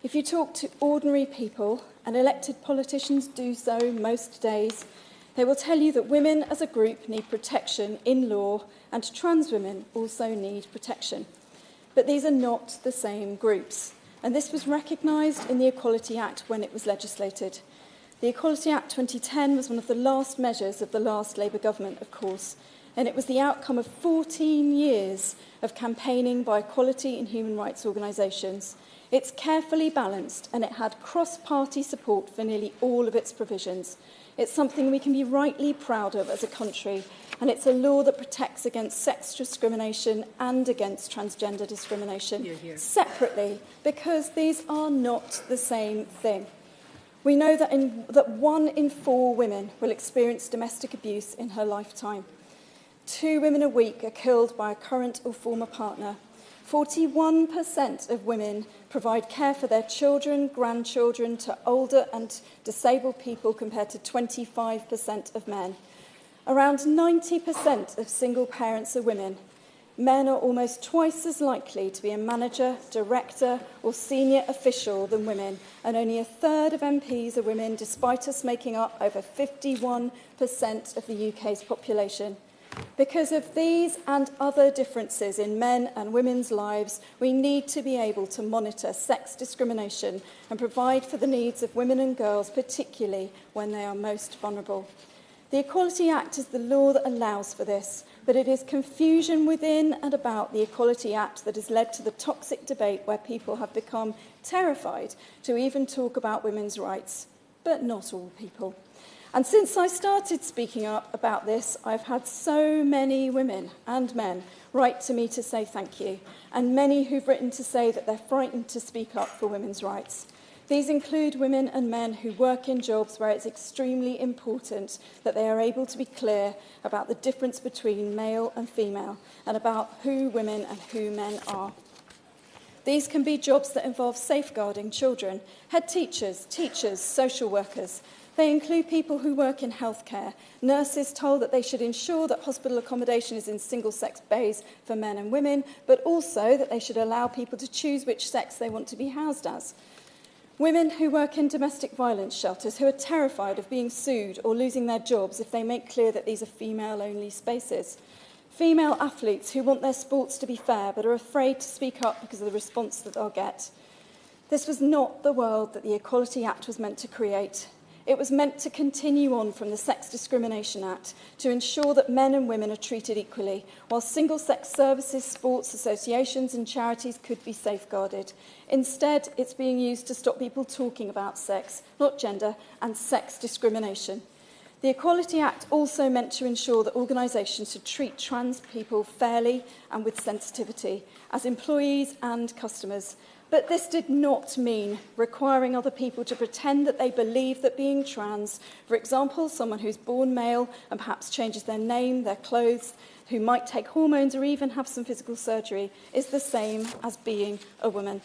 If you talk to ordinary people, and elected politicians do so most days, they will tell you that women as a group need protection in law, and trans women also need protection. But these are not the same groups, and this was recognised in the Equality Act when it was legislated. The Equality Act 2010 was one of the last measures of the last Labour government, of course, and it was the outcome of 14 years of campaigning by equality and human rights organisations. It's carefully balanced, and it had cross-party support for nearly all of its provisions. It's something we can be rightly proud of as a country, and it's a law that protects against sex discrimination and against transgender discrimination separately, because these are not the same thing. We know that 1 in 4 women will experience domestic abuse in her lifetime. 2 women a week are killed by a current or former partner. 41% of women provide care for their children, grandchildren, to older and disabled people, compared to 25% of men. Around 90% of single parents are women. Men are almost twice as likely to be a manager, director, or senior official than women, and only a third of MPs are women, despite us making up over 51% of the UK's population. Because of these and other differences in men and women's lives, we need to be able to monitor sex discrimination and provide for the needs of women and girls, particularly when they are most vulnerable. The Equality Act is the law that allows for this, but it is confusion within and about the Equality Act that has led to the toxic debate where people have become terrified to even talk about women's rights. But not all people. And since I started speaking up about this, I've had so many women and men write to me to say thank you, and many who've written to say that they're frightened to speak up for women's rights. These include women and men who work in jobs where it's extremely important that they are able to be clear about the difference between male and female, and about who women and who men are. These can be jobs that involve safeguarding children, head teachers, social workers. They include people who work in healthcare, nurses told that they should ensure that hospital accommodation is in single-sex bays for men and women, but also that they should allow people to choose which sex they want to be housed as. Women who work in domestic violence shelters, who are terrified of being sued or losing their jobs if they make clear that these are female-only spaces. Female athletes who want their sports to be fair but are afraid to speak up because of the response that they'll get. This was not the world that the Equality Act was meant to create. It was meant to continue on from the Sex Discrimination Act to ensure that men and women are treated equally, while single-sex services, sports associations and charities could be safeguarded. Instead, it's being used to stop people talking about sex, not gender, and sex discrimination. The Equality Act also meant to ensure that organisations should treat trans people fairly and with sensitivity, as employees and customers. But this did not mean requiring other people to pretend that they believe that being trans, for example, someone who's born male and perhaps changes their name, their clothes, who might take hormones or even have some physical surgery, is the same as being a woman.